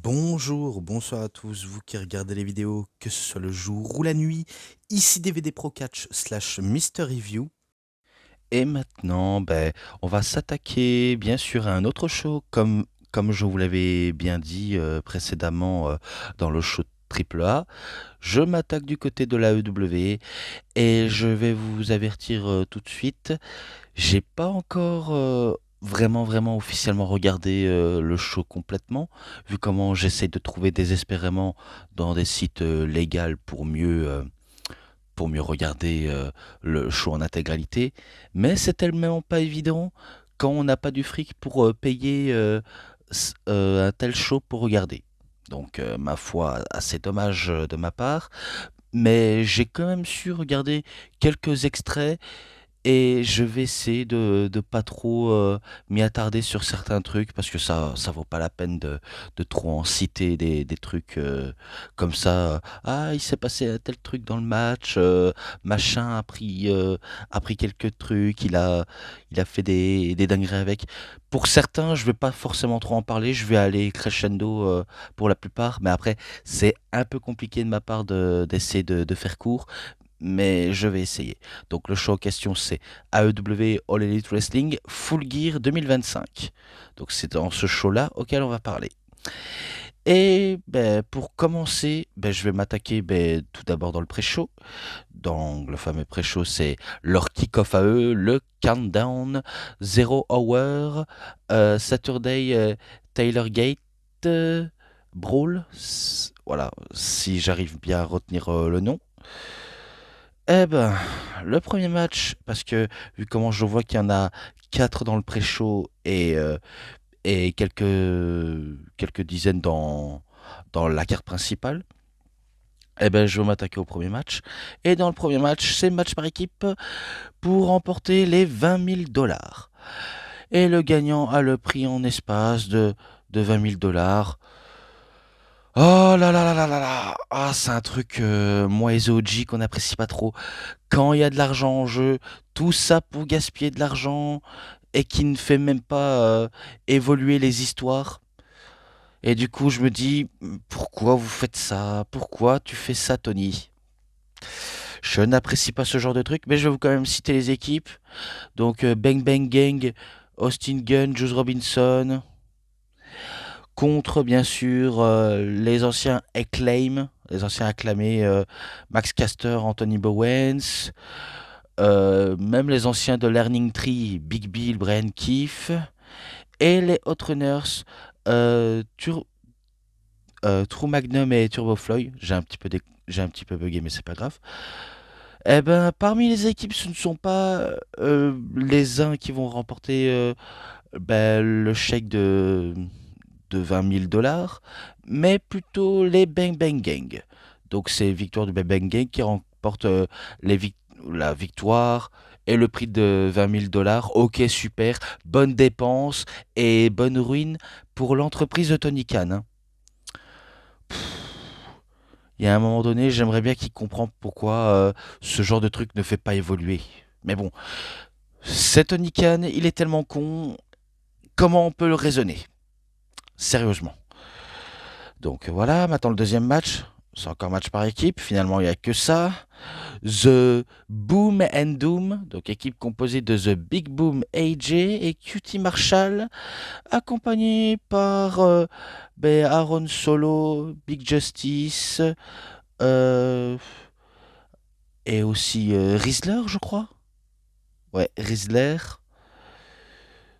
Bonjour, bonsoir à tous, vous qui regardez les vidéos, que ce soit le jour ou la nuit, ici DVD Pro Catch slash Mister Review. Et maintenant, on va s'attaquer bien sûr à un autre show, comme je vous l'avais bien dit précédemment dans le show Triple A. Je m'attaque du côté de la EW et je vais vous avertir tout de suite. J'ai pas encore vraiment officiellement regardé le show complètement, vu comment j'essaie de trouver désespérément dans des sites légaux pour mieux regarder le show en intégralité. Mais c'est tellement pas évident quand on n'a pas du fric pour payer un tel show pour regarder. Donc, ma foi, assez dommage de ma part, mais j'ai quand même su regarder quelques extraits et je vais essayer de pas trop m'y attarder sur certains trucs parce que ça vaut pas la peine de trop en citer des trucs comme ça. Ah, il s'est passé un tel truc dans le match, machin a pris quelques trucs, il a fait des dingueries avec. Pour certains, je vais pas forcément trop en parler, je vais aller crescendo pour la plupart, mais après, c'est un peu compliqué de ma part d'essayer de faire court mais je vais essayer. Donc le show en question c'est AEW All Elite Wrestling Full Gear 2025. Donc c'est dans ce show-là auquel on va parler. Et pour commencer, je vais m'attaquer tout d'abord dans le pré-show. Dans le fameux pré-show, c'est leur kick-off à eux, le countdown, Zero Hour, Saturday Taylor Gate, Brawl, voilà, si j'arrive bien à retenir le nom. Eh ben, le premier match, parce que vu comment je vois qu'il y en a 4 dans le pré-show et quelques dizaines dans la carte principale, eh ben, je vais m'attaquer au premier match. Et dans le premier match, c'est match par équipe pour remporter les 20 000 $. Et le gagnant a le prix en espace de 20 000 $. Oh là là là là là là! Ah, c'est un truc, moi et The OG, qu'on n'apprécie pas trop. Quand il y a de l'argent en jeu, tout ça pour gaspiller de l'argent et qui ne fait même pas évoluer les histoires. Et du coup, je me dis, pourquoi vous faites ça? Pourquoi tu fais ça, Tony? Je n'apprécie pas ce genre de truc, mais je vais vous quand même citer les équipes. Donc, Bang Bang Gang, Austin Gunn, Juice Robinson. Contre, bien sûr, les anciens Acclaim, les anciens acclamés, Max Caster, Anthony Bowens. Même les anciens de Learning Tree, Big Bill, Brian Keefe, et les Hot Runners, True Magnum et Turbo Floyd. J'ai un petit peu bugué, mais c'est pas grave. Eh ben, parmi les équipes, ce ne sont pas les uns qui vont remporter le chèque de 20 000 $, mais plutôt les Bang Bang Gang. Donc c'est Victoire du Bang Bang Gang qui remporte la victoire et le prix de 20 000 $. Ok, super, bonne dépense et bonne ruine pour l'entreprise de Tony Khan, hein. Il y a un moment donné, j'aimerais bien qu'il comprenne pourquoi ce genre de truc ne fait pas évoluer. Mais bon, c'est Tony Khan, il est tellement con, comment on peut le raisonner? Sérieusement. Donc voilà, maintenant le deuxième match. C'est encore match par équipe. Finalement, il n'y a que ça. The Boom and Doom, donc équipe composée de The Big Boom AJ et QT Marshall, accompagné par Aaron Solo, Big Justice euh, et aussi Rizzler, je crois. Ouais, Rizzler.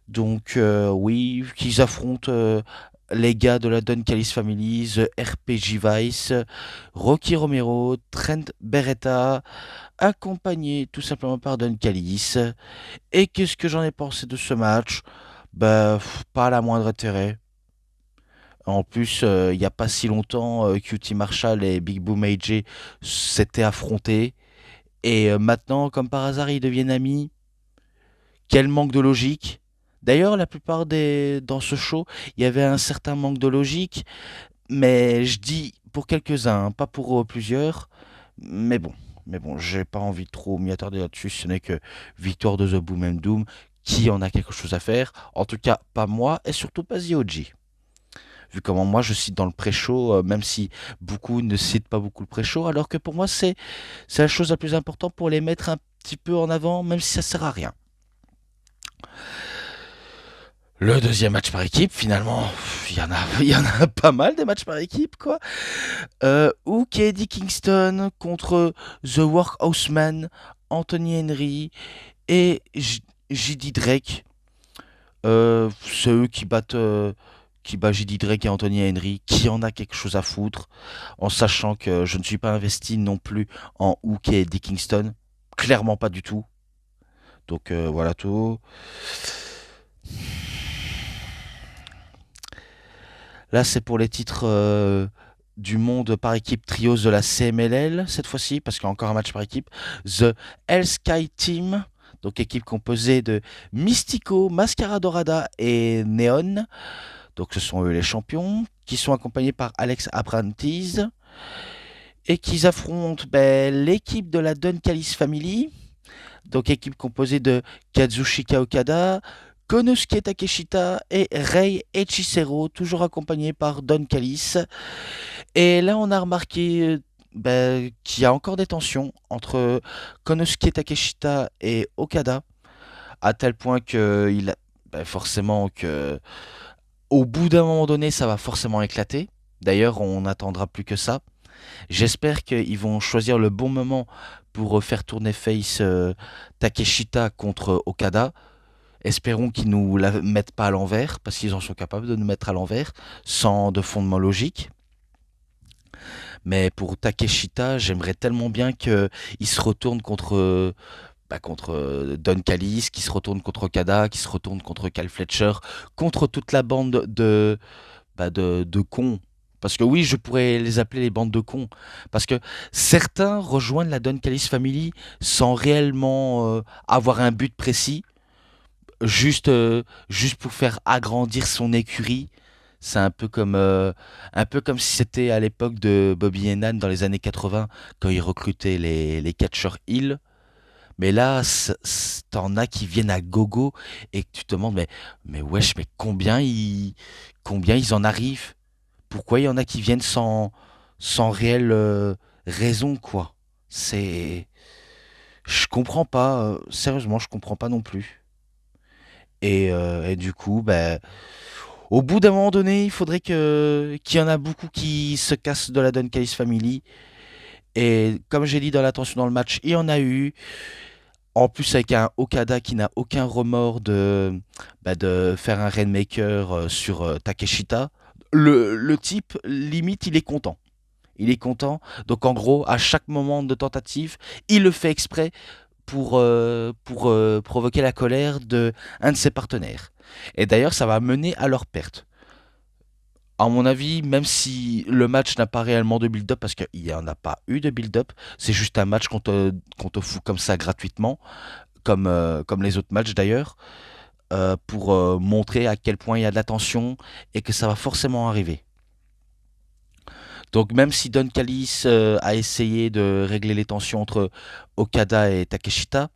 Donc oui, qu'ils affrontent les gars de la Don Callis Family, The RPG Vice, Rocky Romero, Trent Beretta, accompagné tout simplement par Don Callis. Et qu'est-ce que j'en ai pensé de ce match? Pas la moindre intérêt. En plus, il n'y a pas si longtemps, QT Marshall et Big Boom AJ s'étaient affrontés. Et maintenant, comme par hasard, ils deviennent amis. Quel manque de logique. D'ailleurs, la plupart dans ce show, il y avait un certain manque de logique, mais je dis pour quelques-uns, hein, pas pour plusieurs. Mais bon, j'ai pas envie de trop m'y attarder là-dessus. Ce n'est que victoire de The Boom and Doom qui en a quelque chose à faire. En tout cas, pas moi et surtout pas The OG. vu comment moi je cite dans le pré-show, même si beaucoup ne citent pas beaucoup le pré-show, alors que pour moi c'est la chose la plus importante pour les mettre un petit peu en avant, même si ça sert à rien. Le deuxième match par équipe, finalement, il y en a pas mal des matchs par équipe, quoi. Hook et Eddie Kingston contre The Workhouseman, Anthony Henry et JD Drake. C'est eux qui bat JD Drake et Anthony Henry. Qui en a quelque chose à foutre, en sachant que je ne suis pas investi non plus en Hook et Eddie Kingston. Clairement pas du tout. Donc voilà tout. Là, c'est pour les titres du monde par équipe trios de la CMLL cette fois-ci, parce qu'il y a encore un match par équipe. The Hell Sky Team, donc équipe composée de Mystico, Mascara Dorada et Neon. Donc ce sont eux les champions, qui sont accompagnés par Alex Apprentice et qui affrontent l'équipe de la Don Callis Family, donc équipe composée de Kazushika Okada, Konosuke Takeshita et Rei Hechicero, toujours accompagné par Don Callis. Et là, on a remarqué qu'il y a encore des tensions entre Konosuke Takeshita et Okada, à tel point que forcément que au bout d'un moment donné, ça va forcément éclater. D'ailleurs, on n'attendra plus que ça. J'espère qu'ils vont choisir le bon moment pour faire tourner face Takeshita contre Okada. Espérons qu'ils nous la mettent pas à l'envers, parce qu'ils en sont capables de nous mettre à l'envers, sans de fondement logique. Mais pour Takeshita, j'aimerais tellement bien qu'il se retourne contre Don Callis, qui se retourne contre Okada, qui se retourne contre Kyle Fletcher, contre toute la bande de cons. Parce que oui, je pourrais les appeler les bandes de cons. Parce que certains rejoignent la Don Callis Family sans réellement avoir un but précis, juste pour faire agrandir son écurie. C'est un peu comme si c'était à l'époque de Bobby Heenan dans les années 80, quand il recrutait les catcheurs heel. Mais là, t'en as qui viennent à gogo et que tu te demandes, mais wesh, mais combien ils en arrivent? Pourquoi il y en a qui viennent sans réelle raison, quoi? C'est. Je comprends pas, sérieusement, je comprends pas non plus. Et du coup, au bout d'un moment donné, il faudrait qu'il y en a beaucoup qui se cassent de la Don Callis Family. Et comme j'ai dit dans l'attention dans le match, il y en a eu. En plus, avec un Okada qui n'a aucun remords de faire un Rainmaker sur Takeshita. Le type, limite, il est content. Il est content. Donc, en gros, à chaque moment de tentative, il le fait exprès pour provoquer la colère de un de ses partenaires. Et d'ailleurs, ça va mener à leur perte. À mon avis, même si le match n'a pas réellement de build-up, parce qu'il n'y en a pas eu de build-up, c'est juste un match qu'on te fout comme ça gratuitement, comme les autres matchs d'ailleurs, pour montrer à quel point il y a de la tension et que ça va forcément arriver. Donc même si Don Callis a essayé de régler les tensions entre Okada et Takeshita,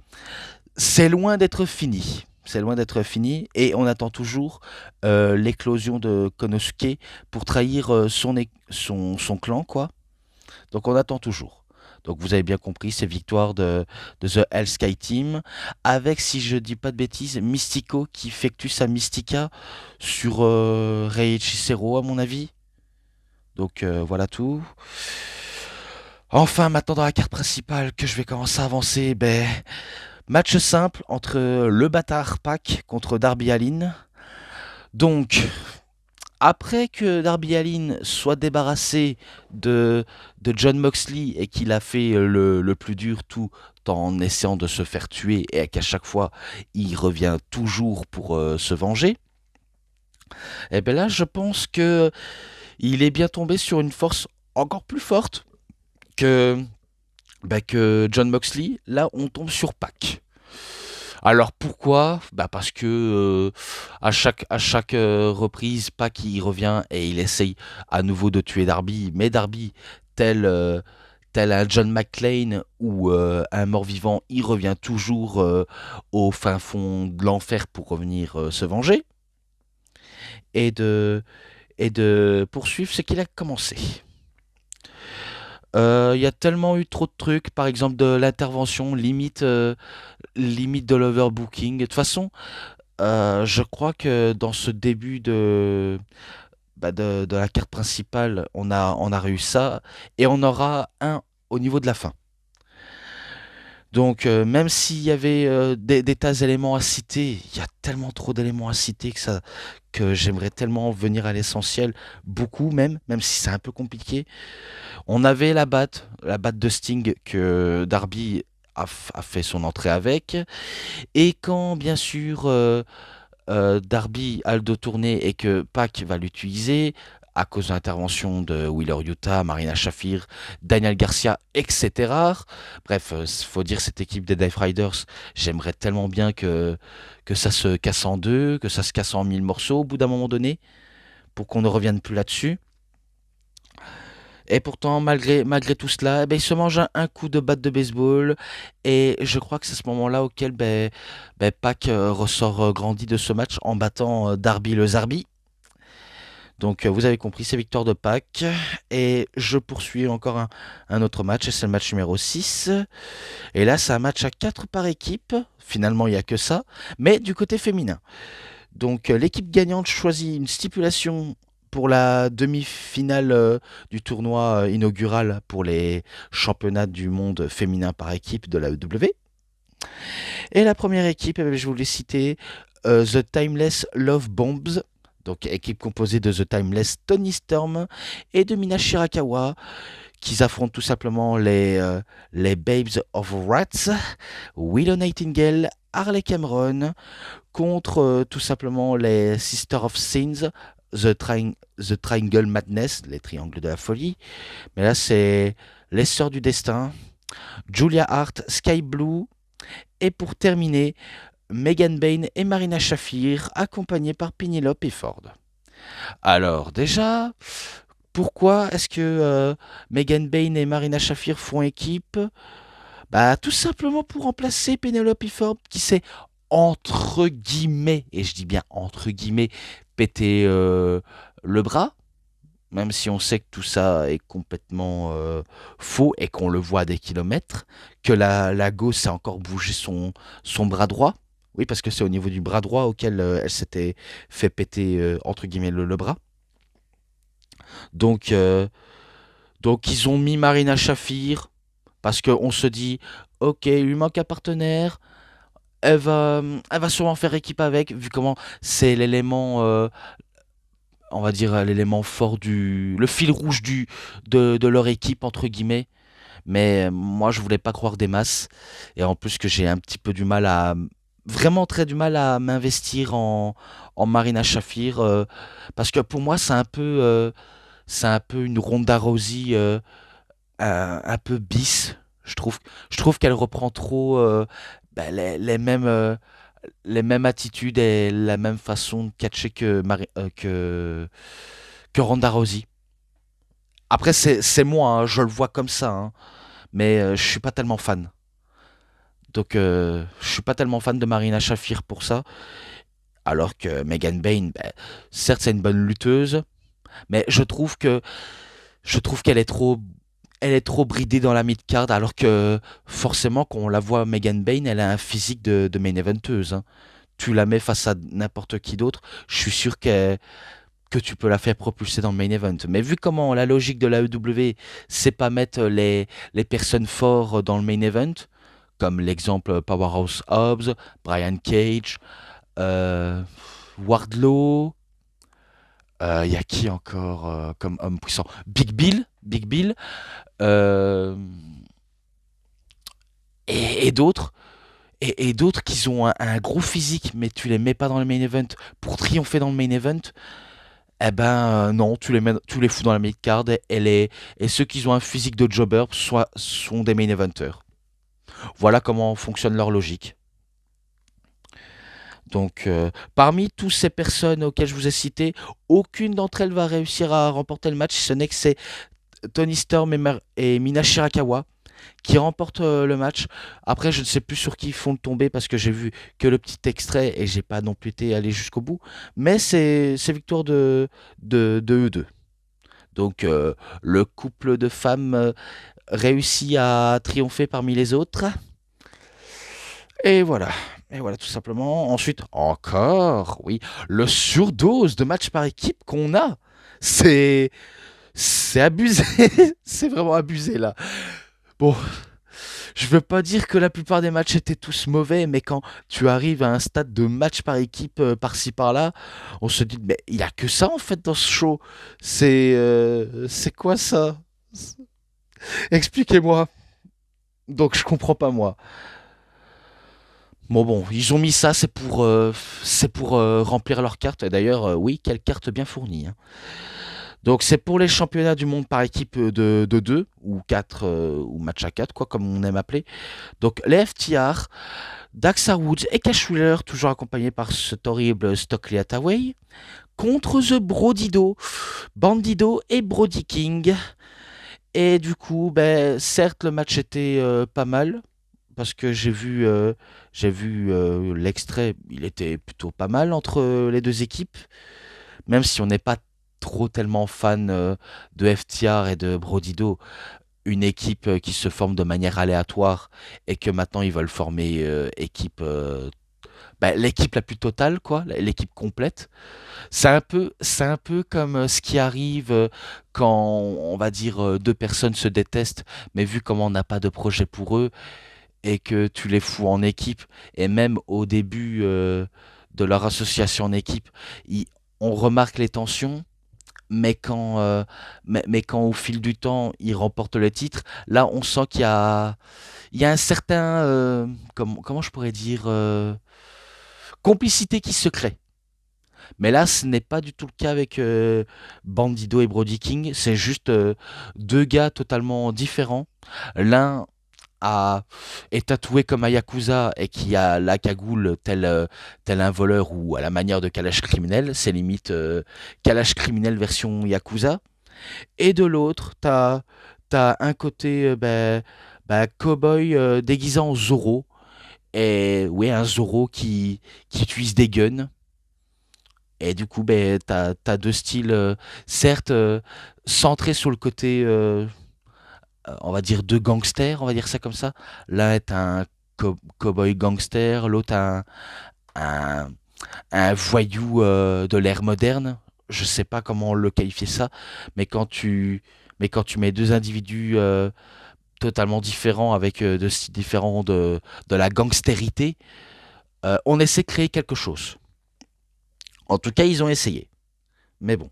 c'est loin d'être fini. C'est loin d'être fini et on attend toujours l'éclosion de Konosuke pour trahir son clan, quoi. Donc on attend toujours. Donc vous avez bien compris, c'est victoire de The Hell Sky Team, avec, si je dis pas de bêtises, Mystico qui effectue sa Mystica sur Rei Hechicero, à mon avis. Donc voilà tout. Enfin, maintenant dans la carte principale que je vais commencer à avancer, match simple entre le bâtard Pac contre Darby Allin. Donc, après que Darby Allin soit débarrassé de Jon Moxley et qu'il a fait le plus dur tout en essayant de se faire tuer et qu'à chaque fois il revient toujours pour se venger, et bien là je pense que il est bien tombé sur une force encore plus forte que, que Jon Moxley. Là on tombe sur Pac. Alors pourquoi? Parce que à chaque reprise, Pac il revient et il essaye à nouveau de tuer Darby, mais Darby, tel, euh, tel un John McClane ou un mort-vivant, il revient toujours au fin fond de l'enfer pour revenir se venger. Et de, et de poursuivre ce qu'il a commencé. Il y a tellement eu trop de trucs, par exemple de l'intervention, limite de l'overbooking. De toute façon, je crois que dans ce début de la carte principale, on a eu ça, et on aura un au niveau de la fin. Donc, même s'il y avait des tas d'éléments à citer, il y a tellement trop d'éléments à citer que j'aimerais tellement venir à l'essentiel, beaucoup même si c'est un peu compliqué. On avait la batte de Sting que Darby a fait son entrée avec, et quand bien sûr Darby a le dos tourné et que Pac va l'utiliser à cause de l'intervention de Wheeler Yuta, Marina Shafir, Daniel Garcia, etc. Bref, faut dire cette équipe des Dive Riders, j'aimerais tellement bien que ça se casse en deux, que ça se casse en mille morceaux au bout d'un moment donné, pour qu'on ne revienne plus là-dessus. Et pourtant, malgré tout cela, eh ben, il se mange un coup de batte de baseball. Et je crois que c'est ce moment-là auquel Pac ressort grandi de ce match en battant Darby le Zarbi. Donc vous avez compris, c'est victoire de Pac. Et je poursuis encore un autre match, et c'est le match numéro 6. Et là, c'est un match à 4 par équipe. Finalement, il n'y a que ça. Mais du côté féminin. Donc l'équipe gagnante choisit une stipulation pour la demi-finale du tournoi inaugural pour les championnats du monde féminin par équipe de la EW. Et la première équipe, eh bien, je vous l'ai cité, The Timeless Love Bombs. Donc équipe composée de The Timeless Tony Storm et de Mina Shirakawa, qui affrontent tout simplement les Babes of Rats, Willow Nightingale, Harley Cameron, contre tout simplement les Sisters of Sins, The Triangle Madness, les triangles de la folie. Mais là, c'est les Sœurs du Destin, Julia Hart, Sky Blue, et pour terminer, Megan Bayne et Marina Shafir, accompagnées par Penelope et Ford. Alors déjà, pourquoi est-ce que Megan Bayne et Marina Shafir font équipe? Bah, tout simplement pour remplacer Penelope Ford, qui s'est entre guillemets, et je dis bien entre guillemets, pété le bras, même si on sait que tout ça est complètement faux et qu'on le voit à des kilomètres, que la gauche a encore bougé son bras droit. Oui, parce que c'est au niveau du bras droit auquel elle s'était fait péter entre guillemets le bras. Donc, ils ont mis Marina Shafir parce qu'on se dit, ok, il lui manque un partenaire. Elle va sûrement faire équipe avec, vu comment c'est l'élément, on va dire, l'élément fort le fil rouge de leur équipe, entre guillemets. Mais moi, je voulais pas croire des masses. Et en plus que j'ai un petit peu du mal vraiment très du mal à m'investir en Marina Shafir. Parce que pour moi, c'est un peu une Ronda Rousey un peu bis. Je trouve qu'elle reprend trop les mêmes attitudes et la même façon de catcher que Ronda Rousey. Après, c'est moi, hein, je le vois comme ça, hein, mais je suis pas tellement fan. Donc, je suis pas tellement fan de Marina Shafir pour ça. Alors que Megan Bayne, certes, c'est une bonne lutteuse, mais je trouve qu'elle est trop bridée dans la mid-card, alors que forcément, quand on la voit, Megan Bayne, elle a un physique de main eventeuse, hein. Tu la mets face à n'importe qui d'autre, je suis sûr que tu peux la faire propulser dans le main event. Mais vu comment la logique de la EW, c'est pas mettre les personnes fortes dans le main event, comme l'exemple Powerhouse Hobbs, Brian Cage, euh, Wardlow, il y a qui encore comme homme puissant? Big Bill, euh, et d'autres. Et d'autres qui ont un gros physique, mais tu les mets pas dans le main event pour triompher dans le main event. Eh ben non, tu les fous dans la mid card, et ceux qui ont un physique de jobber sont des main eventers. Voilà comment fonctionne leur logique. Donc parmi toutes ces personnes auxquelles je vous ai cité, aucune d'entre elles va réussir à remporter le match, si ce n'est que c'est Tony Storm et Mina Shirakawa. qui remporte le match. Après, je ne sais plus sur qui ils font le tomber parce que j'ai vu que le petit extrait et j'ai pas non plus été allé jusqu'au bout. Mais c'est victoire de eux deux. Donc le couple de femmes réussit à triompher parmi les autres. Et voilà. Et voilà, tout simplement. Ensuite, encore, oui, le surdose de match par équipe qu'on a. C'est c'est abusé. C'est vraiment abusé là. Bon, je veux pas dire que la plupart des matchs étaient tous mauvais, mais quand tu arrives à un stade de match par équipe, par-ci par-là, on se dit, mais il y a que ça en fait dans ce show. C'est quoi ça? Expliquez-moi. Donc je comprends pas moi. Bon, ils ont mis ça, c'est pour remplir leur carte. Et d'ailleurs, oui, quelle carte bien fournie, hein. Donc c'est pour les championnats du monde par équipe de 2 ou 4 ou match à 4 quoi, comme on aime appeler. Donc les FTR, Dax Woods et Cash Wheeler, toujours accompagnés par cet horrible Stockley Hathaway, contre The Brodido, Bandido et Brody King. Et du coup, ben, certes, le match était pas mal, parce que j'ai vu l'extrait, il était plutôt pas mal entre les deux équipes, même si on n'est pas trop tellement fan de FTR et de Brodido, une équipe qui se forme de manière aléatoire et que maintenant ils veulent former l'équipe la plus totale, quoi, l'équipe complète. C'est un peu comme ce qui arrive quand, on va dire, deux personnes se détestent, mais vu comment on n'a pas de projet pour eux et que tu les fous en équipe, et même au début de leur association en équipe, ils- on remarque les tensions. Mais quand au fil du temps ils remportent le titre, là on sent qu'il y a un certain, comment je pourrais dire, complicité qui se crée. Mais là, ce n'est pas du tout le cas avec Bandido et Brody King. C'est juste deux gars totalement différents. L'un est tatoué comme un yakuza et qui a la cagoule tel un voleur ou à la manière de Kalash criminel. C'est limite Kalash criminel version yakuza. Et de l'autre, t'as un côté cowboy déguisé en Zoro. Et oui, un Zoro qui utilise des guns. Et du coup, ben, t'as deux styles, certes, centrés sur le côté, on va dire, de gangster, on va dire ça comme ça. L'un est un cowboy gangster, l'autre un, un voyou de l'ère moderne. Je sais pas comment le qualifier ça, mais quand tu mets deux individus totalement différents avec deux styles différents de la gangstérité, on essaie de créer quelque chose. En tout cas, ils ont essayé. Mais bon,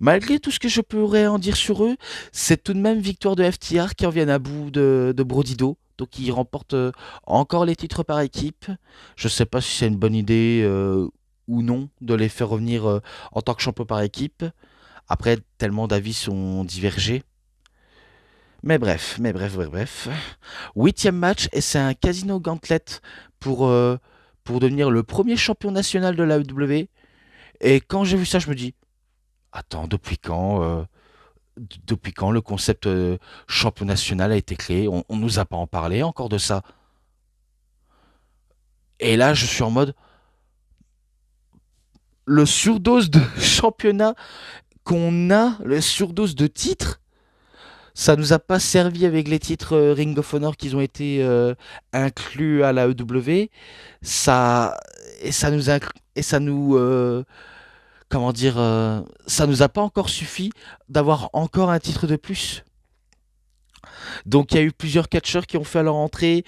malgré tout ce que je pourrais en dire sur eux, c'est tout de même victoire de FTR qui reviennent à bout de Brodido. Donc ils remportent encore les titres par équipe. Je sais pas si c'est une bonne idée ou non de les faire revenir en tant que champion par équipe. Après, tellement d'avis sont divergés. Mais bref. Huitième match et c'est un Casino Gauntlet pour, euh, pour devenir le premier champion national de la AEW. Et quand j'ai vu ça, je me dis, attends, depuis quand le concept champion national a été créé? On nous a pas en parlé encore de ça. Et là, je suis en mode, le surdose de championnat qu'on a, le surdose de titres, ça nous a pas servi avec les titres Ring of Honor qui ont été inclus à la EW. Ça, et ça nous, et ça nous, comment dire, ça nous a pas encore suffi d'avoir encore un titre de plus. Donc il y a eu plusieurs catcheurs qui ont fait leur entrée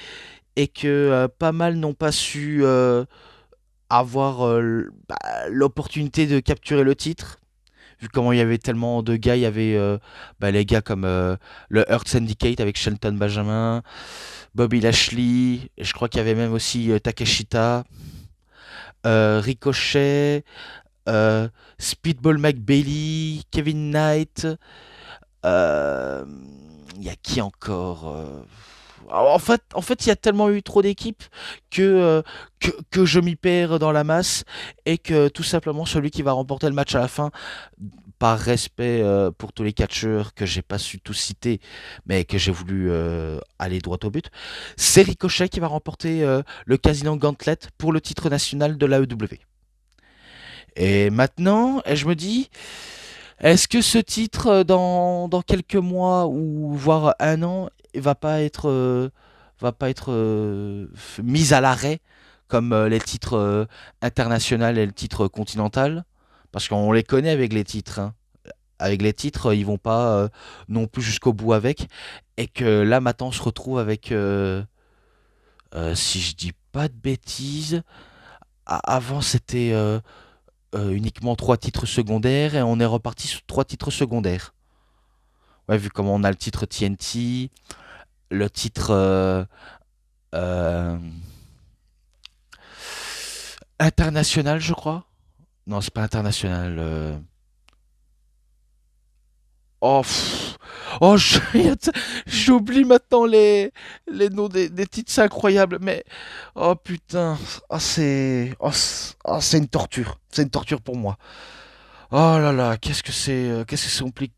et que pas mal n'ont pas su avoir l'opportunité de capturer le titre. Vu comment il y avait tellement de gars, il y avait les gars comme le Earth Syndicate avec Shelton Benjamin, Bobby Lashley, et je crois qu'il y avait même aussi Takeshita, Ricochet, euh, Speedball McBailey, Kevin Knight. euh, Il y a qui encore alors, en fait, il y a tellement eu trop d'équipes que je m'y perds dans la masse et que tout simplement celui qui va remporter le match à la fin par respect pour tous les catcheurs que j'ai pas su tous citer, mais que j'ai voulu aller droit au but, c'est Ricochet qui va remporter le Casino Gauntlet pour le titre national de l'AEW. Et maintenant, je me dis, est-ce que ce titre, dans quelques mois ou voire un an, va pas être mis à l'arrêt comme les titres internationaux et le titre continental? Parce qu'on les connaît avec les titres, hein. Avec les titres, ils vont pas non plus jusqu'au bout avec. Et que là, maintenant, on se retrouve avec, si je dis pas de bêtises, avant c'était uniquement 3 titres secondaires et on est reparti sur 3 titres secondaires. Ouais, vu comment on a le titre TNT, le titre euh, international, je crois. Non, c'est pas international. Oh, oh, j'oublie maintenant les noms des titres, c'est incroyable. Mais oh putain, c'est une torture. C'est une torture pour moi. Oh là là,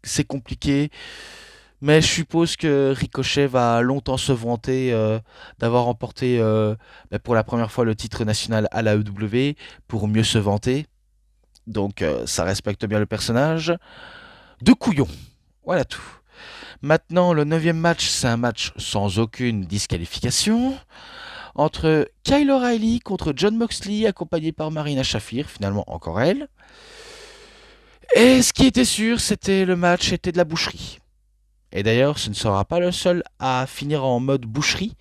c'est compliqué. Mais je suppose que Ricochet va longtemps se vanter d'avoir remporté pour la première fois le titre national à la EW pour mieux se vanter. Donc ça respecte bien le personnage. De couillon. Voilà tout. Maintenant, le 9e match, c'est un match sans aucune disqualification entre Kyle O'Reilly contre John Moxley, accompagné par Marina Shafir, finalement encore elle. Et ce qui était sûr, c'était le match était de la boucherie. Et d'ailleurs, ce ne sera pas le seul à finir en mode boucherie,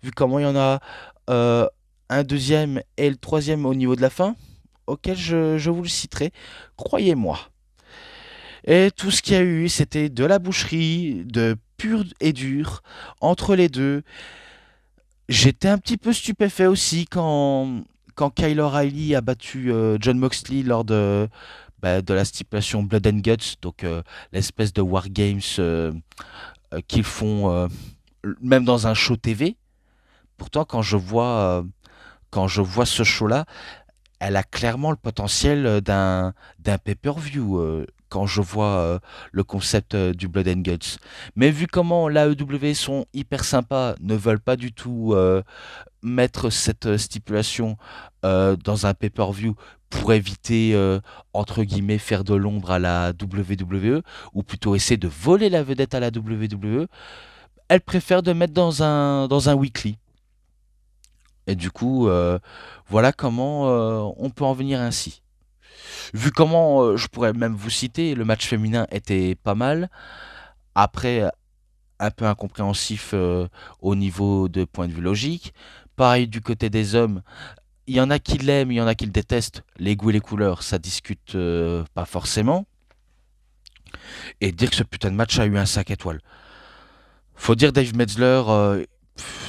vu comment il y en a un deuxième et le troisième au niveau de la fin, auquel je vous le citerai, croyez-moi. Et tout ce qu'il y a eu, c'était de la boucherie, de pur et dur, entre les deux. J'étais un petit peu stupéfait aussi quand Kyle O'Reilly a battu John Moxley lors de la stipulation Blood and Guts, donc l'espèce de War Games qu'ils font même dans un show TV. Pourtant, quand je vois ce show-là, elle a clairement le potentiel d'un pay-per-view quand je vois le concept du Blood and Guts. Mais vu comment l'AEW sont hyper sympas, ne veulent pas du tout mettre cette stipulation dans un pay-per-view pour éviter, entre guillemets, faire de l'ombre à la WWE, ou plutôt essayer de voler la vedette à la WWE, elle préfère de mettre dans un weekly. Et du coup, voilà comment on peut en venir ainsi. Vu comment, je pourrais même vous citer, le match féminin était pas mal. Après, un peu incompréhensif au niveau de point de vue logique. Pareil du côté des hommes, il y en a qui l'aiment, il y en a qui le détestent. Les goûts et les couleurs, ça discute pas forcément. Et dire que ce putain de match a eu un 5 étoiles. Faut dire Dave Metzler,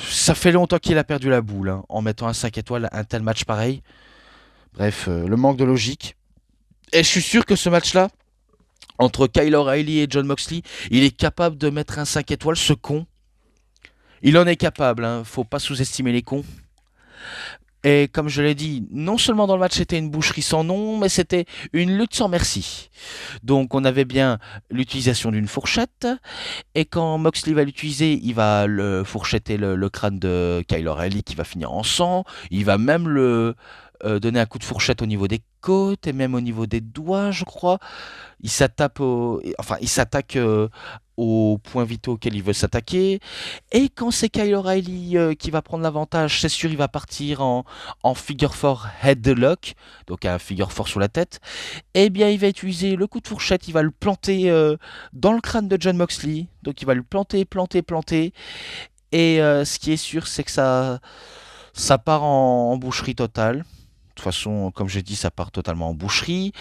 ça fait longtemps qu'il a perdu la boule hein, en mettant un 5 étoiles à un tel match pareil. Bref, le manque de logique. Et je suis sûr que ce match-là, entre Kyle O'Reilly et John Moxley, il est capable de mettre un 5 étoiles, ce con. Il en est capable, hein, faut pas sous-estimer les cons. Et comme je l'ai dit, non seulement dans le match c'était une boucherie sans nom, mais c'était une lutte sans merci. Donc on avait bien l'utilisation d'une fourchette, et quand Moxley va l'utiliser, il va le fourchetter le crâne de Kyle O'Reilly qui va finir en sang, il va même le donner un coup de fourchette au niveau des côtes et même au niveau des doigts, je crois. Il s'attaque aux points vitaux auxquels il veut s'attaquer. Et quand c'est Kyle O'Reilly qui va prendre l'avantage, c'est sûr, il va partir en figure 4 headlock, donc un figure 4 sur la tête. Eh bien, il va utiliser le coup de fourchette, il va le planter dans le crâne de John Moxley. Donc, il va le planter, planter, planter. Et ce qui est sûr, c'est que ça part en boucherie totale. De toute façon, comme j'ai dit, ça part totalement en boucherie.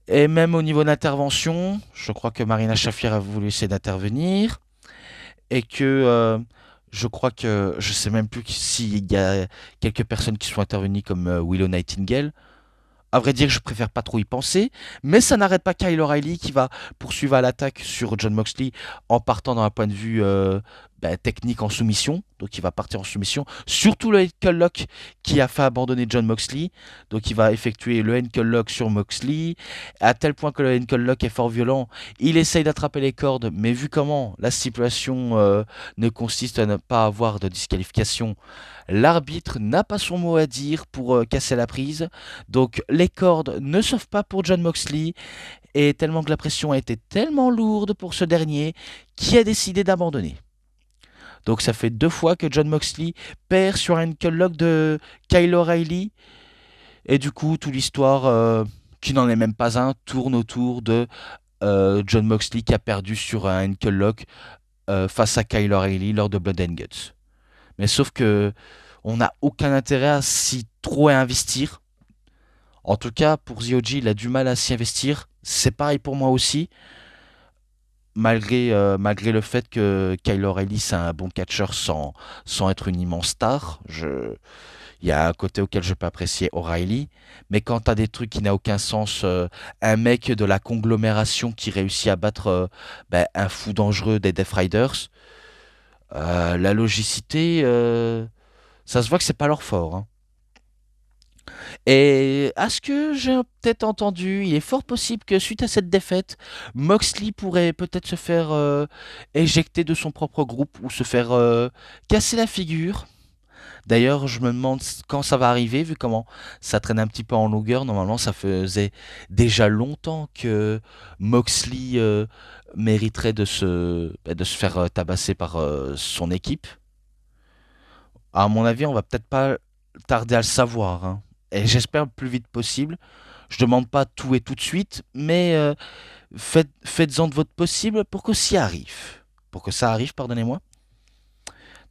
Et même au niveau d'intervention, je crois que Marina Shafir a voulu essayer d'intervenir. Et que je crois que je sais même plus s'il y a quelques personnes qui sont intervenues comme Willow Nightingale. À vrai dire, je préfère pas trop y penser, mais ça n'arrête pas Kyle O'Reilly qui va poursuivre à l'attaque sur John Moxley en partant dans un point de vue technique en soumission, donc il va partir en soumission, surtout le ankle lock qui a fait abandonner John Moxley, donc il va effectuer le ankle lock sur Moxley, à tel point que le ankle lock est fort violent, il essaye d'attraper les cordes, mais vu comment la stipulation ne consiste à ne pas avoir de disqualification, l'arbitre n'a pas son mot à dire pour casser la prise, donc les cordes ne sauvent pas pour John Moxley, et tellement que la pression a été tellement lourde pour ce dernier, qui a décidé d'abandonner. Donc ça fait 2 fois que John Moxley perd sur un ankle lock de Kyle O'Reilly. Et du coup, toute l'histoire, qui n'en est même pas un, tourne autour de John Moxley qui a perdu sur un ankle lock face à Kyle O'Reilly lors de Blood and Guts. Mais sauf que on n'a aucun intérêt à s'y trop investir. En tout cas, pour The OG, il a du mal à s'y investir. C'est pareil pour moi aussi. Malgré le fait que Kyle O'Reilly c'est un bon catcheur sans être une immense star, il y a un côté auquel je peux apprécier O'Reilly, mais quand tu as des trucs qui n'ont aucun sens, un mec de la conglomération qui réussit à battre un fou dangereux des Death Riders, la logicité, ça se voit que c'est pas leur fort, hein. Et à ce que j'ai peut-être entendu, il est fort possible que suite à cette défaite, Moxley pourrait peut-être se faire éjecter de son propre groupe ou se faire casser la figure. D'ailleurs, je me demande quand ça va arriver, vu comment ça traîne un petit peu en longueur. Normalement, ça faisait déjà longtemps que Moxley mériterait de se faire tabasser par son équipe. À mon avis, on va peut-être pas tarder à le savoir, hein. Et j'espère le plus vite possible. Je demande pas tout et tout de suite, mais faites-en de votre possible pour que ça arrive. Pour que ça arrive, pardonnez-moi.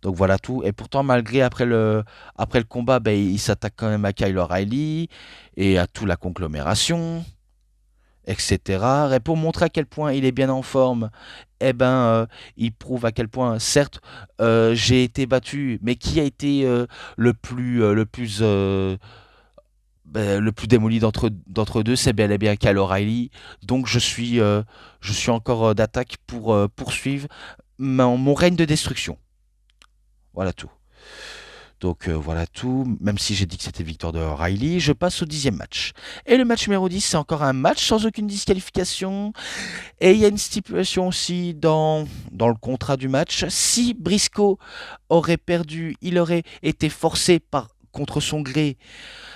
Donc voilà tout. Et pourtant, malgré après le combat, il s'attaque quand même à Kyle O'Reilly et à toute la conglomération, etc. Et pour montrer à quel point il est bien en forme, il prouve à quel point, certes, j'ai été battu, mais qui a été le plus démoli d'entre deux, c'est bel et bien Kyle O'Reilly. Donc je suis encore d'attaque pour poursuivre mon règne de destruction. Voilà tout. Donc voilà tout, même si j'ai dit que c'était victoire de O'Reilly, je passe au 10e match. Et le match numéro 10, c'est encore un match sans aucune disqualification. Et il y a une stipulation aussi dans le contrat du match. Si Briscoe aurait perdu, il aurait été forcé contre son gré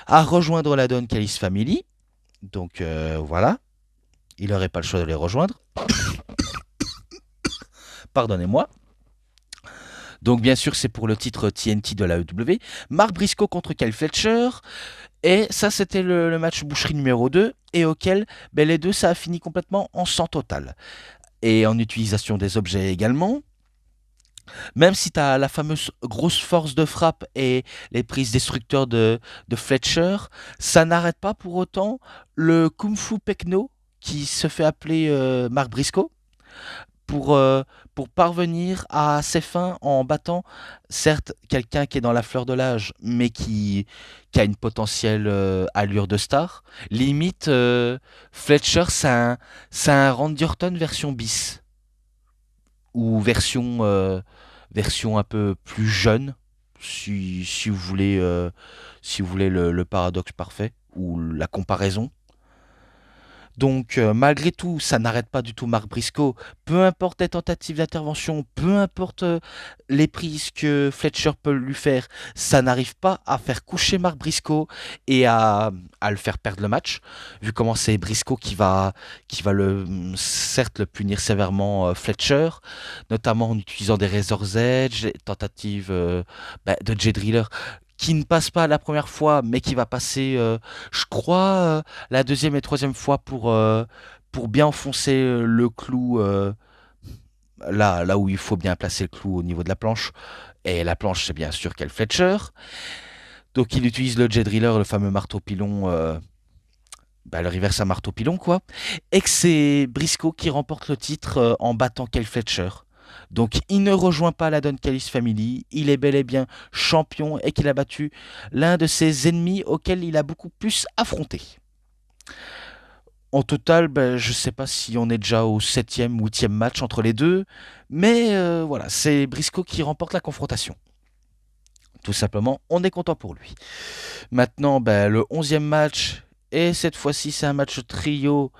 à rejoindre la Don Callis Family. Donc voilà, il n'aurait pas le choix de les rejoindre. Pardonnez-moi. Donc bien sûr, c'est pour le titre TNT de la AEW. Mark Briscoe contre Kyle Fletcher. Et ça, c'était le match boucherie numéro 2, et auquel les deux, ça a fini complètement en sang total. Et en utilisation des objets également. Même si tu as la fameuse grosse force de frappe et les prises destructeurs de Fletcher, ça n'arrête pas pour autant le Kung Fu Pekno qui se fait appeler Mark Briscoe pour, euh, pour parvenir à ses fins en battant, certes, quelqu'un qui est dans la fleur de l'âge, mais qui a une potentielle allure de star. Limite, Fletcher, c'est un Randy Orton version bis, ou version un peu plus jeune, si vous voulez le paradoxe parfait, ou la comparaison. Donc, malgré tout, ça n'arrête pas du tout Mark Briscoe. Peu importe les tentatives d'intervention, peu importe les prises que Fletcher peut lui faire, ça n'arrive pas à faire coucher Mark Briscoe et à le faire perdre le match. Vu comment c'est Briscoe qui va certes le punir sévèrement, Fletcher, notamment en utilisant des Razor's Edge, des tentatives de Jay Driller qui ne passe pas la première fois, mais qui va passer, je crois, la deuxième et troisième fois pour bien enfoncer le clou là où il faut bien placer le clou au niveau de la planche. Et la planche, c'est bien sûr Kel Fletcher. Donc il utilise le Jet Driller, le fameux marteau pilon, le reverse à marteau pilon, quoi. Et que c'est Briscoe qui remporte le titre en battant Kel Fletcher. Donc il ne rejoint pas la Don Callis Family, il est bel et bien champion et qu'il a battu l'un de ses ennemis auquel il a beaucoup plus affronté. En total, je sais pas si on est déjà au 7e, 8e match entre les deux, mais voilà, c'est Briscoe qui remporte la confrontation. Tout simplement, on est content pour lui. Maintenant, le 11e match, et cette fois-ci, c'est un match trio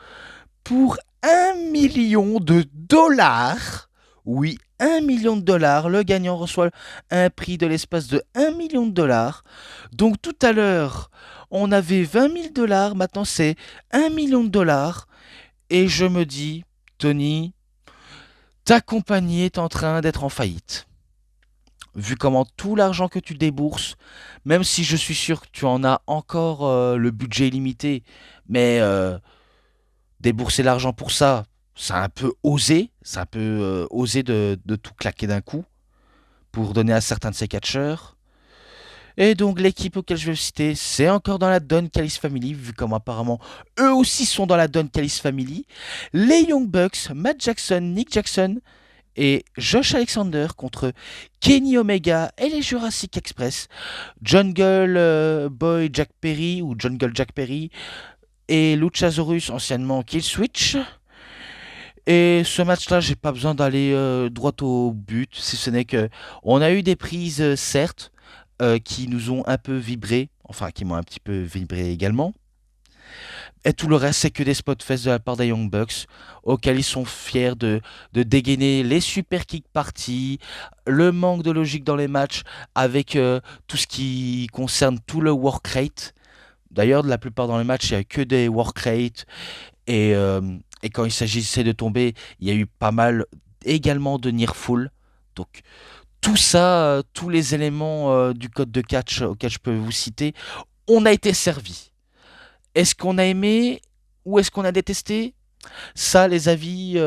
pour 1 million de dollars. Oui, 1 million de dollars. Le gagnant reçoit un prix de l'espace de 1 million de dollars. Donc tout à l'heure, on avait 20 000 dollars. Maintenant, c'est 1 million de dollars. Et je me dis, Tony, ta compagnie est en train d'être en faillite. Vu comment tout l'argent que tu débourses, même si je suis sûr que tu en as encore le budget limité, mais débourser l'argent pour ça, c'est un peu osé. C'est un peu osé de tout claquer d'un coup pour donner à certains de ces catcheurs. Et donc l'équipe auquel je vais citer, c'est encore dans la Don Callis Family, vu comme apparemment eux aussi sont dans la Don Callis Family. Les Young Bucks, Matt Jackson, Nick Jackson et Josh Alexander contre Kenny Omega et les Jurassic Express, Jungle Boy Jack Perry ou Jungle Jack Perry et Luchasaurus, anciennement Killswitch. Et ce match-là, j'ai pas besoin d'aller droit au but, si ce n'est que on a eu des prises, certes, qui nous ont un peu vibré, enfin qui m'ont un petit peu vibré également. Et tout le reste, c'est que des spot fest de la part des Young Bucks, auxquels ils sont fiers de dégainer les super kick parties, le manque de logique dans les matchs, avec tout ce qui concerne tout le work rate. D'ailleurs, de la plupart dans les matchs, il n'y a que des work rates. Et, euh, et quand il s'agissait de tomber, il y a eu pas mal également de near fall. Donc tout ça, tous les éléments du code de catch auquel je peux vous citer, on a été servi. Est-ce qu'on a aimé ou est-ce qu'on a détesté? Ça, les avis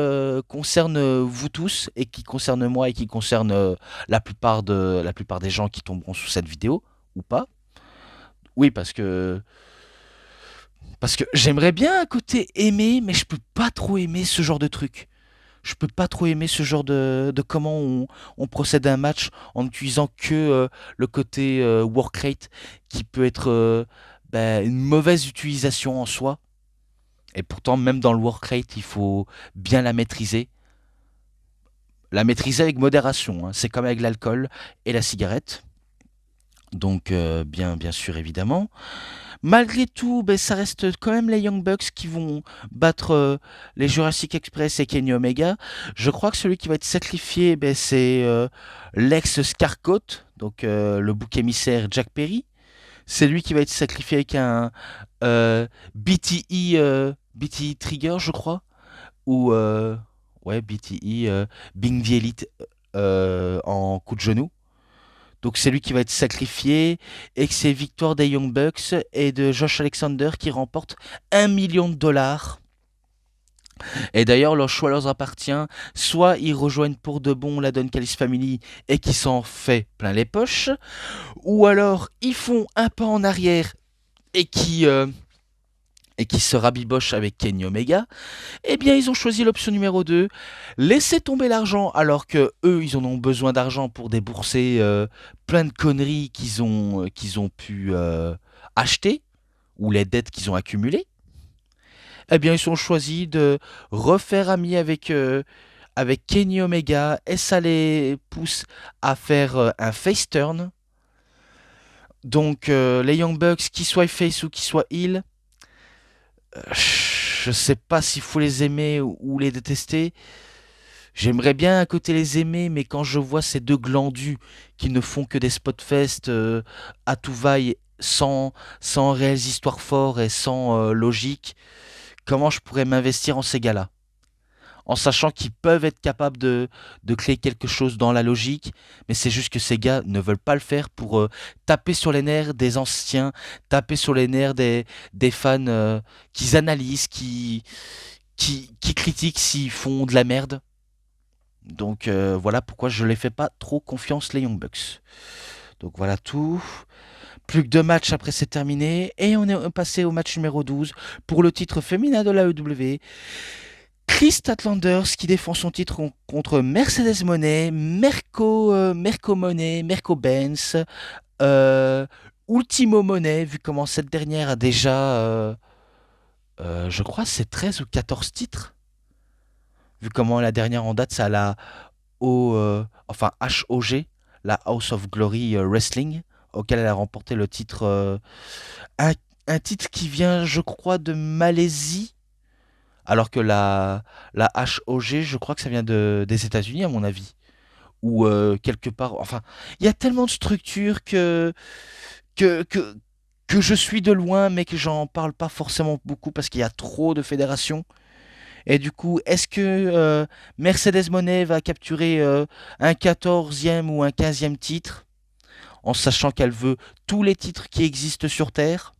concernent vous tous et qui concernent moi et qui concernent la plupart des gens qui tomberont sous cette vidéo ou pas. Oui, parce que j'aimerais bien à côté aimer, mais je peux pas trop aimer ce genre de truc. Je peux pas trop aimer ce genre de comment on procède à un match en utilisant que le côté work rate qui peut être une mauvaise utilisation en soi. Et pourtant, même dans le work rate, il faut bien la maîtriser. La maîtriser avec modération, hein. C'est comme avec l'alcool et la cigarette. Donc, bien sûr, évidemment. Malgré tout, ça reste quand même les Young Bucks qui vont battre les Jurassic Express et Kenny Omega. Je crois que celui qui va être sacrifié, c'est l'ex Scarcoat, donc le bouc émissaire Jack Perry. C'est lui qui va être sacrifié avec un BTE Trigger, je crois, ou ouais, BTE Bing the Elite en coup de genou. Donc c'est lui qui va être sacrifié et que c'est victoire des Young Bucks et de Josh Alexander qui remporte 1 million de dollars. Et d'ailleurs, leur choix leur appartient. Soit ils rejoignent pour de bon la Don Callis Family et qui s'en fait plein les poches, ou alors ils font un pas en arrière et qui se rabibochent avec Kenny Omega. Eh bien, ils ont choisi l'option numéro 2, laisser tomber l'argent alors que eux, ils en ont besoin d'argent pour débourser plein de conneries qu'ils ont pu acheter ou les dettes qu'ils ont accumulées. Eh bien, ils ont choisi de refaire ami avec Kenny Omega et ça les pousse à faire un face turn. Donc, les Young Bucks, qu'ils soient face ou qu'ils soient heel, je sais pas s'il faut les aimer ou les détester. J'aimerais bien à côté les aimer, mais quand je vois ces deux glandus qui ne font que des spotfest à tout vaille, sans réelles histoires fortes et sans logique, comment je pourrais m'investir en ces gars-là? En sachant qu'ils peuvent être capables de créer quelque chose dans la logique, mais c'est juste que ces gars ne veulent pas le faire pour taper sur les nerfs des anciens, taper sur les nerfs des fans qui analysent, qui critiquent s'ils font de la merde. Donc voilà pourquoi je ne les fais pas trop confiance, les Young Bucks. Donc voilà tout. Plus que 2 matchs après c'est terminé. Et on est passé au match numéro 12 pour le titre féminin de la l'AEW. Chris Statlanders qui défend son titre contre Mercedes Moné, Merco Moné, Merco Benz, Ultimo Moné, vu comment cette dernière a déjà je crois c'est 13 ou 14 titres. Vu comment la dernière en date, c'est à la enfin HOG, la House of Glory Wrestling, auquel elle a remporté le titre. Un, un titre qui vient, je crois, de Malaisie, alors que la HOG, je crois que ça vient des États-Unis, à mon avis. Ou quelque part. Enfin, il y a tellement de structures que, que, que je suis de loin, mais que j'en parle pas forcément beaucoup parce qu'il y a trop de fédérations. Et du coup, est-ce que Mercedes Moné va capturer un 14e ou un 15e titre, en sachant qu'elle veut tous les titres qui existent sur Terre?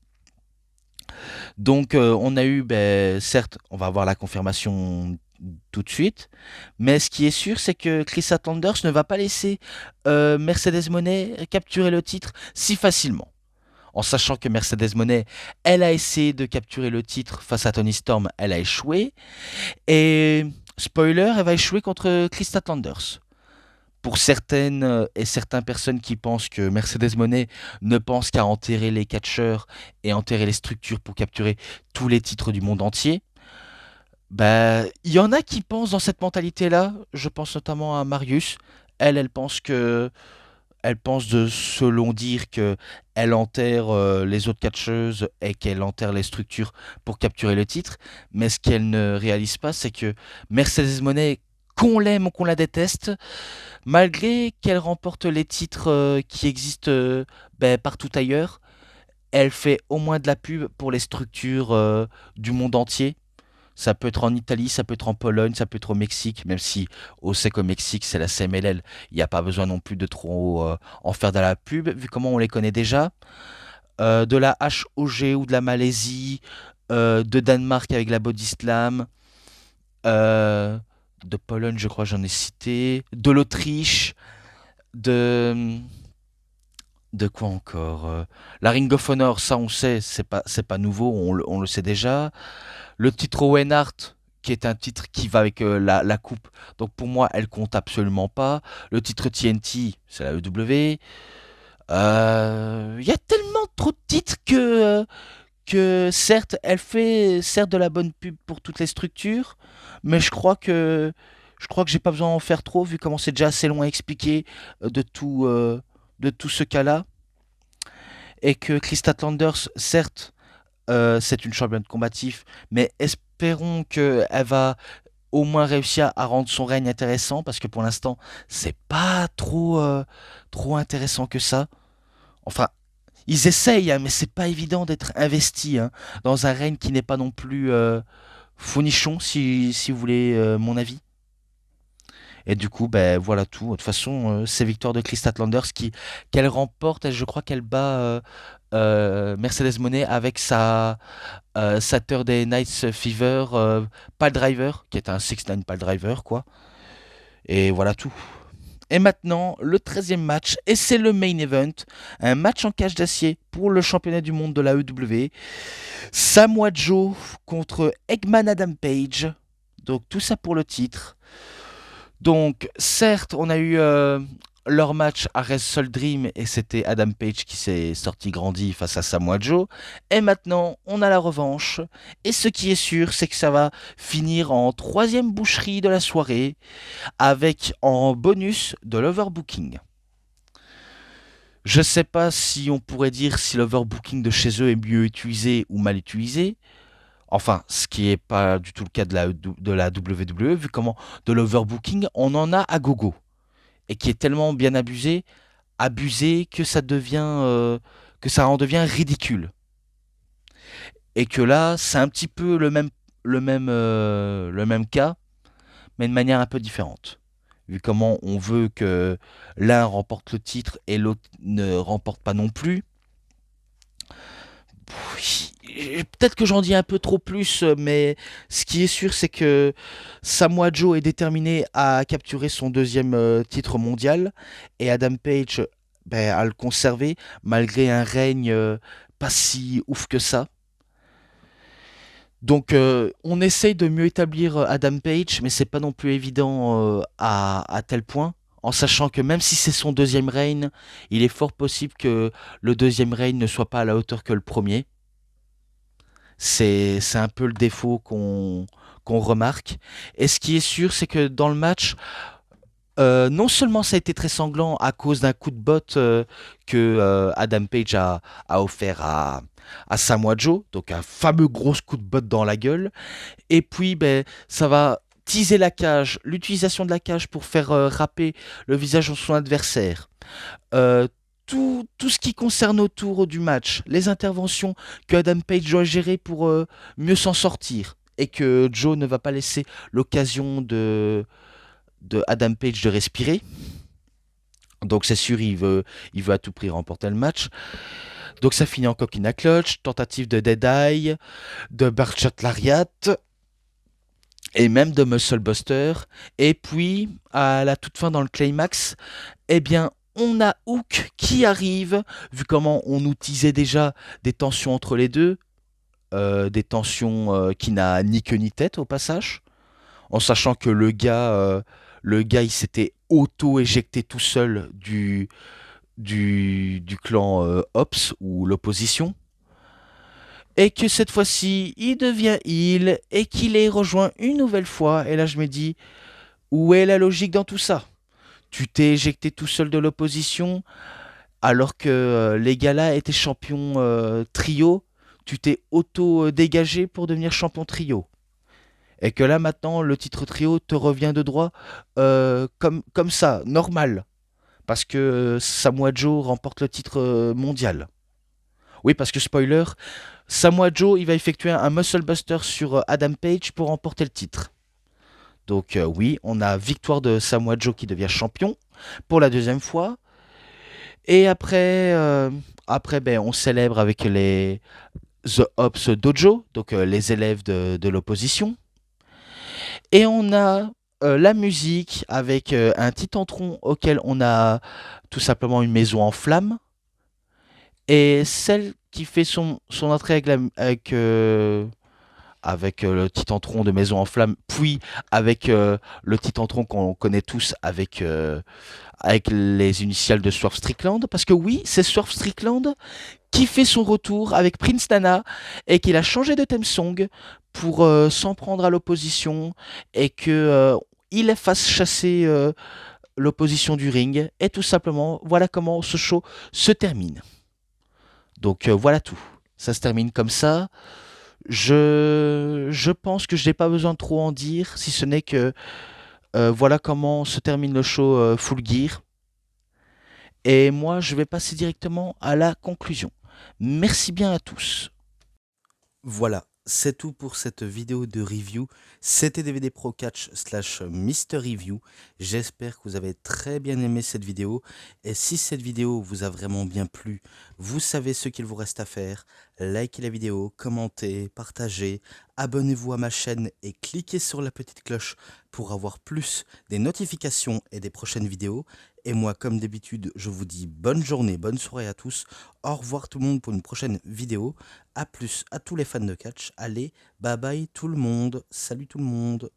Donc, on a eu, ben, certes, on va avoir la confirmation tout de suite, mais ce qui est sûr, c'est que Chris Atlanders ne va pas laisser Mercedes Moné capturer le titre si facilement. En sachant que Mercedes Moné, elle a essayé de capturer le titre face à Tony Storm, elle a échoué. Et spoiler, elle va échouer contre Chris Statlanders. Pour certaines et certaines personnes qui pensent que Mercedes Moné ne pense qu'à enterrer les catcheurs et enterrer les structures pour capturer tous les titres du monde entier, bah, il y en a qui pensent dans cette mentalité-là. Je pense notamment à Marius. Elle pense que elle pense de selon dire que elle enterre les autres catcheuses et qu'elle enterre les structures pour capturer le titre. Mais ce qu'elle ne réalise pas, c'est que Mercedes Moné, qu'on l'aime ou qu'on la déteste, malgré qu'elle remporte les titres qui existent ben, partout ailleurs, elle fait au moins de la pub pour les structures du monde entier. Ça peut être en Italie, ça peut être en Pologne, ça peut être au Mexique, même si on sait qu'au Mexique c'est la CMLL, il n'y a pas besoin non plus de trop en faire de la pub, vu comment on les connaît déjà. De la HOG ou de la Malaisie, de Danemark avec la Body Slam, euh, de Pologne je crois j'en ai cité, de l'Autriche, de... De quoi encore La Ring of Honor, ça on sait, c'est pas nouveau, on le sait déjà. Le titre Owen Hart, qui est un titre qui va avec la coupe, donc pour moi, elle compte absolument pas. Le titre TNT, c'est la EW. Il y a tellement trop de titres que certes, elle fait certes de la bonne pub pour toutes les structures, mais je crois que j'ai pas besoin d'en faire trop, vu comment c'est déjà assez long à expliquer de tout ce cas-là. Et que Krista Landers, certes, c'est une championne combative, mais espérons qu'elle va au moins réussir à rendre son règne intéressant, parce que pour l'instant, c'est pas trop intéressant que ça. Enfin, ils essayent, hein, mais c'est pas évident d'être investi hein, dans un règne qui n'est pas non plus fonichon, si vous voulez mon avis. Et du coup, ben voilà tout. De toute façon, c'est victoire de Chris Statlanders qu'elle remporte. Et je crois qu'elle bat Mercedes Moné avec sa Saturday Night Fever Pile Driver, qui est un 6-9 Pile Driver, quoi. Et voilà tout. Et maintenant, le 13e match, et c'est le main event, un match en cage d'acier pour le championnat du monde de la EW. Samoa Joe contre Eggman Adam Page. Donc tout ça pour le titre. Donc, certes, on a eu leur match à Wrestle Dream et c'était Adam Page qui s'est sorti grandi face à Samoa Joe. Et maintenant, on a la revanche. Et ce qui est sûr, c'est que ça va finir en troisième boucherie de la soirée avec en bonus de l'overbooking. Je sais pas si on pourrait dire si l'overbooking de chez eux est mieux utilisé ou mal utilisé. Enfin, ce qui n'est pas du tout le cas de la WWE, vu comment de l'overbooking, on en a à gogo. Et qui est tellement bien abusé que ça en devient ridicule. Et que là, c'est un petit peu le même cas, mais de manière un peu différente. Vu comment on veut que l'un remporte le titre et l'autre ne remporte pas non plus. Peut-être que j'en dis un peu trop plus, mais ce qui est sûr, c'est que Samoa Joe est déterminé à capturer son deuxième titre mondial et Adam Page ben, à le conserver malgré un règne pas si ouf que ça. Donc on essaye de mieux établir Adam Page, mais c'est pas non plus évident à tel point. En sachant que même si c'est son deuxième règne, il est fort possible que le deuxième règne ne soit pas à la hauteur que le premier. C'est un peu le défaut qu'on remarque. Et ce qui est sûr, c'est que dans le match, non seulement ça a été très sanglant à cause d'un coup de botte que Adam Page a offert à Samoa Joe, donc un fameux gros coup de botte dans la gueule, et puis ben, ça va teaser la cage, l'utilisation de la cage pour faire râper le visage de son adversaire. Euh, tout ce qui concerne autour du match, les interventions que Adam Page doit gérer pour mieux s'en sortir, et que Joe ne va pas laisser l'occasion de Adam Page de respirer. Donc c'est sûr, il veut à tout prix remporter le match. Donc ça finit en coquina clutch, tentative de Dead Eye, de Birdshot Lariat et même de Muscle Buster. Et puis à la toute fin dans le climax, eh bien on a Hook qui arrive, vu comment on nous teasait déjà des tensions entre les deux, des tensions qui n'a ni queue ni tête au passage, en sachant que le gars il s'était auto-éjecté tout seul du clan Ops ou l'opposition, et que cette fois-ci il devient heal et qu'il est rejoint une nouvelle fois. Et là je me dis, où est la logique dans tout ça? Tu t'es éjecté tout seul de l'opposition alors que les gars-là étaient champions trio, tu t'es auto-dégagé pour devenir champion trio. Et que là maintenant le titre trio te revient de droit comme ça, normal. Parce que Samoa Joe remporte le titre mondial. Oui, parce que spoiler, Samoa Joe, il va effectuer un Muscle Buster sur Adam Page pour remporter le titre. Donc oui, on a victoire de Samoa Joe qui devient champion pour la deuxième fois. Et après ben, on célèbre avec les The Ops Dojo, donc les élèves de l'opposition. Et on a la musique avec un titantron auquel on a tout simplement une maison en flammes. Et celle qui fait son entrée avec le titantron de Maison en Flamme, puis avec le titantron qu'on connaît tous avec les initiales de Swerve Strickland. Parce que oui, c'est Swerve Strickland qui fait son retour avec Prince Nana et qu'il a changé de theme song pour s'en prendre à l'opposition et que il fasse chasser l'opposition du ring. Et tout simplement, voilà comment ce show se termine. Donc voilà tout. Ça se termine comme ça. Je pense que je n'ai pas besoin de trop en dire, si ce n'est que voilà comment se termine le show Full Gear. Et moi, je vais passer directement à la conclusion. Merci bien à tous. Voilà, c'est tout pour cette vidéo de review. C'était DVD Pro Catch / Mister Review. J'espère que vous avez très bien aimé cette vidéo. Et si cette vidéo vous a vraiment bien plu, vous savez ce qu'il vous reste à faire. Likez la vidéo, commentez, partagez, abonnez-vous à ma chaîne et cliquez sur la petite cloche pour avoir plus des notifications et des prochaines vidéos. Et moi, comme d'habitude, je vous dis bonne journée, bonne soirée à tous. Au revoir tout le monde pour une prochaine vidéo. A plus à tous les fans de catch. Allez, bye bye tout le monde. Salut tout le monde.